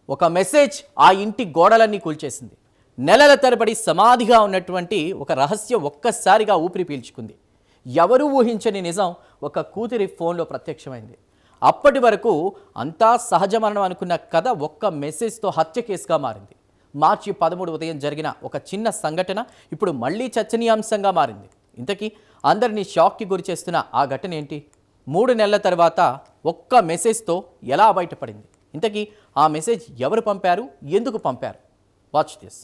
ఒక మెసేజ్ ఆ ఇంటి గోడలన్నీ కూల్చేసింది. నెలల తరబడి సమాధిగా ఉన్నటువంటి ఒక రహస్యం ఒక్కసారిగా ఊపిరి పీల్చుకుంది. ఎవరూ ఊహించని నిజం ఒక కూతురి ఫోన్లో ప్రత్యక్షమైంది. అప్పటి వరకు అంతా సహజ మరణం అనుకున్న కథ ఒక్క మెసేజ్తో హత్య కేసుగా మారింది. మార్చి 13 ఉదయం జరిగిన ఒక చిన్న సంఘటన ఇప్పుడు మళ్ళీ చర్చనీయాంశంగా మారింది. ఇంతకీ అందరినీ షాక్కి గురిచేస్తున్న ఆ ఘటన ఏంటి? 3 నెలల తర్వాత ఒక్క మెసేజ్తో ఎలా బయటపడింది? ఇంతకీ ఆ మెసేజ్ ఎవరు పంపారు, ఎందుకు పంపారు? Watch this.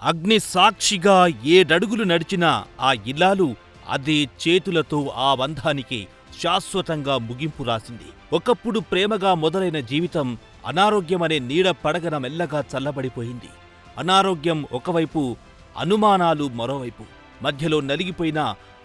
అగ్ని సాక్షిగా 7 అడుగులు నడిచిన ఆ ఇల్లాలు అదే చేతులతో ఆ బంధానికి శాశ్వతంగా ముగింపు రాసింది. ఒకప్పుడు ప్రేమగా మొదలైన జీవితం అనారోగ్యమనే నీడ పడగన మెల్లగా చల్లబడిపోయింది. అనారోగ్యం ఒకవైపు, అనుమానాలు మరోవైపు. మధ్యలో నలిగిపోయిన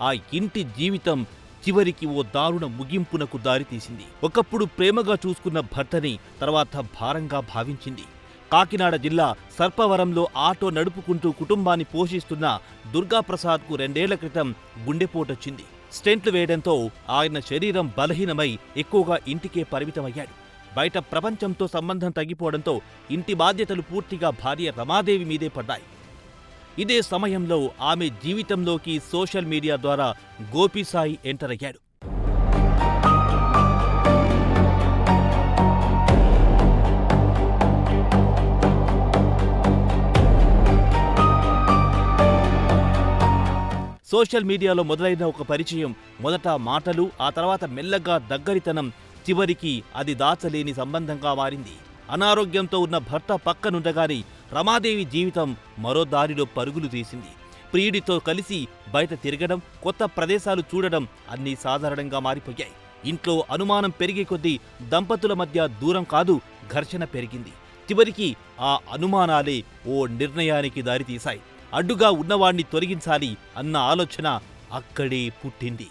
ఆ ఇంటి జీవితం చివరికి ఓ దారుణ ముగింపునకు దారితీసింది. ఒకప్పుడు ప్రేమగా చూసుకున్న భర్తని తర్వాత భారంగా భావించింది. కాకినాడ జిల్లా సర్పవరంలో ఆటో నడుపుకుంటూ కుటుంబాన్ని పోషిస్తున్న దుర్గాప్రసాద్కు 2 ఏళ్ల క్రితం గుండెపోటొచ్చింది. స్టెంట్లు వేయడంతో ఆయన శరీరం బలహీనమై ఎక్కువగా ఇంటికే పరిమితమయ్యాడు. బయట ప్రపంచంతో సంబంధం తగ్గిపోవడంతో ఇంటి బాధ్యతలు పూర్తిగా భార్య రమాదేవి మీదే పడ్డాయి. ఇదే సమయంలో ఆమె జీవితంలోకి సోషల్ మీడియా ద్వారా గోపీసాయి ఎంటర్ అయ్యాడు. సోషల్ మీడియాలో మొదలైన ఒక పరిచయం, మొదట మాటలు, ఆ తర్వాత మెల్లగా దగ్గరితనం, చివరికి అది దాచలేని సంబంధంగా మారింది. అనారోగ్యంతో ఉన్న భర్త పక్కనుండగానే రమాదేవి జీవితం మరో దారిలో పరుగులు తీసింది. ప్రియుడితో కలిసి బయట తిరగడం, కొత్త ప్రదేశాలు చూడడం అన్నీ సాధారణంగా మారిపోయాయి. ఇంట్లో అనుమానం పెరిగే కొద్దీ దంపతుల మధ్య దూరం కాదు, ఘర్షణ పెరిగింది. చివరికి ఆ అనుమానాలే ఓ నిర్ణయానికి దారితీశాయి. అడ్డుగా ఉన్నవాణ్ణి తొలగించాలి అన్న ఆలోచన అక్కడే పుట్టింది.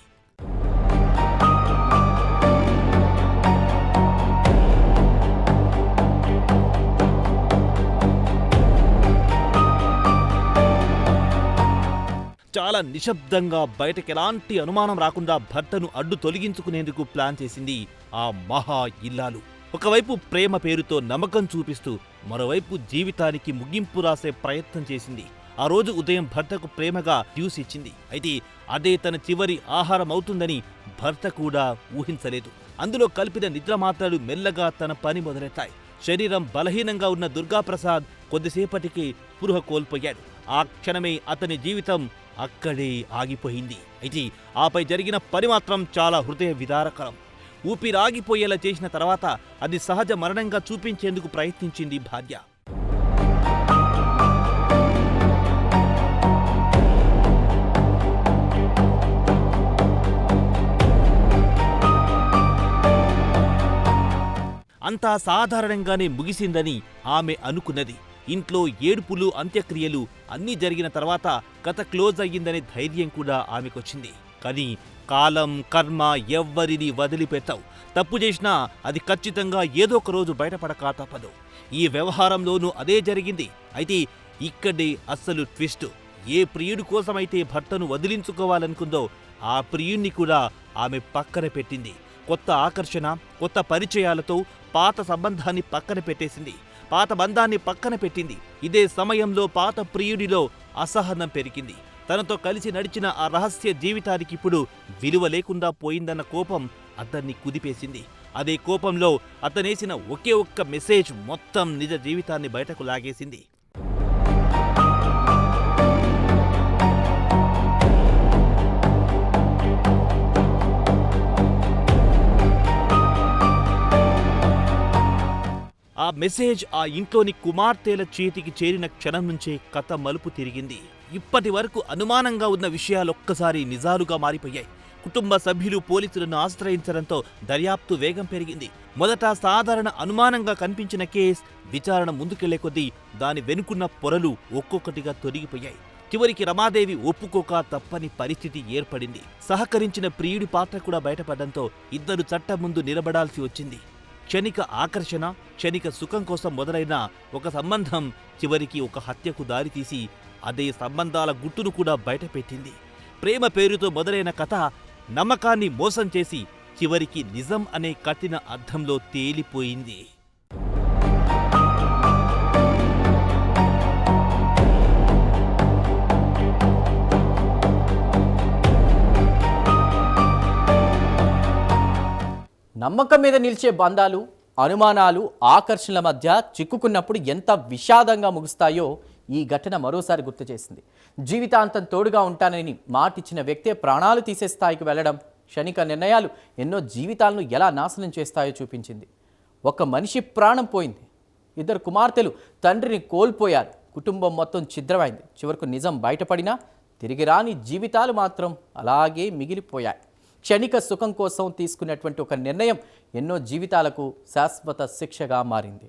చాలా నిశ్శబ్దంగా, బయటకెలాంటి అనుమానం రాకుండా భర్తను అడ్డు తొలగించుకునేందుకు ప్లాన్ చేసింది ఆ మహా ఇల్లాలు. ఒకవైపు ప్రేమ పేరుతో నమ్మకం చూపిస్తూ, మరోవైపు జీవితానికి ముగింపు రాసే ప్రయత్నం చేసింది. ఆ రోజు ఉదయం భర్తకు ప్రేమగా జ్యూస్ ఇచ్చింది. అయితే అదే తన చివరి ఆహారం అవుతుందని భర్త కూడా ఊహించలేదు. అందులో కలిపిన నిద్ర మాత్రలు మెల్లగా తన పని మొదలెట్టాయి. శరీరం బలహీనంగా ఉన్న దుర్గాప్రసాద్ కొద్దిసేపటికి స్పృహ కోల్పోయాడు. ఆ క్షణమే అతని జీవితం అక్కడే ఆగిపోయింది. అయితే ఆపై జరిగిన పని మాత్రం చాలా హృదయ విదారకరం. ఊపిరాగిపోయేలా చేసిన తర్వాత అది సహజ మరణంగా చూపించేందుకు ప్రయత్నించింది భార్య. అంతా సాధారణంగానే ముగిసిందని ఆమె అనుకున్నది. ఇంట్లో ఏడుపులు, అంత్యక్రియలు అన్నీ జరిగిన తర్వాత కథ క్లోజ్ అయ్యిందనే ధైర్యం కూడా ఆమెకొచ్చింది. కానీ కాలం, కర్మ ఎవ్వరిని వదిలిపెట్టవు. తప్పు చేసినా అది ఖచ్చితంగా ఏదో ఒక రోజు బయటపడక తప్పదు. ఈ వ్యవహారంలోనూ అదే జరిగింది. అయితే ఇక్కడే అస్సలు ట్విస్ట్. ఏ ప్రియుడి కోసమైతే భర్తను వదిలించుకోవాలనుకుందో ఆ ప్రియుణ్ణి కూడా ఆమె పక్కన పెట్టింది. కొత్త ఆకర్షణ, కొత్త పరిచయాలతో పాత సంబంధాన్ని పక్కన పెట్టేసింది. పాత బంధాన్ని పక్కన పెట్టింది. ఇదే సమయంలో పాత ప్రియుడిలో అసహనం పెరిగింది. తనతో కలిసి నడిచిన ఆ రహస్య జీవితానికి ఇప్పుడు విలువ లేకుండా పోయిందన్న కోపం అతన్ని కుదిపేసింది. అదే కోపంలో అతనేసిన ఒకే ఒక్క మెసేజ్ మొత్తం నిజ జీవితాన్ని బయటకు లాగేసింది. ఆ మెసేజ్ ఆ ఇంట్లోని కుమార్తెల చేతికి చేరిన క్షణం నుంచే కథ మలుపు తిరిగింది. ఇప్పటి వరకు అనుమానంగా ఉన్న విషయాలొక్కసారి నిజాలుగా మారిపోయాయి. కుటుంబ సభ్యులు పోలీసులను ఆశ్రయించడంతో దర్యాప్తు వేగం పెరిగింది. మొదట సాధారణ అనుమానంగా కనిపించిన కేస్ విచారణ ముందుకెళ్లే కొద్దీ దాని వెనుకున్న పొరలు ఒక్కొక్కటిగా తొలగిపోయాయి. చివరికి రమాదేవి ఒప్పుకోక తప్పని పరిస్థితి ఏర్పడింది. సహకరించిన ప్రియుడి పాత్ర కూడా బయటపడడంతో ఇద్దరు చట్టం ముందు నిలబడాల్సి వచ్చింది. క్షణిక ఆకర్షణ, క్షణిక సుఖం కోసం మొదలైన ఒక సంబంధం చివరికి ఒక హత్యకు దారితీసి అదే సంబంధాల గుట్టును కూడా బయటపెట్టింది. ప్రేమ పేరుతో మొదలైన కథ నమ్మకాన్ని మోసం చేసి చివరికి నిజం అనే కఠిన అర్థంలో తేలిపోయింది. నమ్మకం మీద నిలిచే బంధాలు, అనుమానాలు, ఆకర్షణల మధ్య చిక్కుకున్నప్పుడు ఎంత విషాదంగా ముగుస్తాయో ఈ ఘటన మరోసారి గుర్తు చేసింది. జీవితాంతం తోడుగా ఉంటానని మాటిచ్చిన వ్యక్తే ప్రాణాలు తీసే స్థాయికి వెళ్లడం, క్షణిక నిర్ణయాలు ఎన్నో జీవితాలను ఎలా నాశనం చేస్తాయో చూపించింది. ఒక మనిషి ప్రాణం పోయింది, 2 కుమార్తెలు తండ్రిని కోల్పోయారు, కుటుంబం మొత్తం ఛిద్రమైంది. చివరకు నిజం బయటపడినా తిరిగి రాని జీవితాలు మాత్రం అలాగే మిగిలిపోయాయి. క్షణిక సుఖం కోసం తీసుకున్నటువంటి ఒక నిర్ణయం ఎన్నో జీవితాలకు శాశ్వత శిక్షగా మారింది.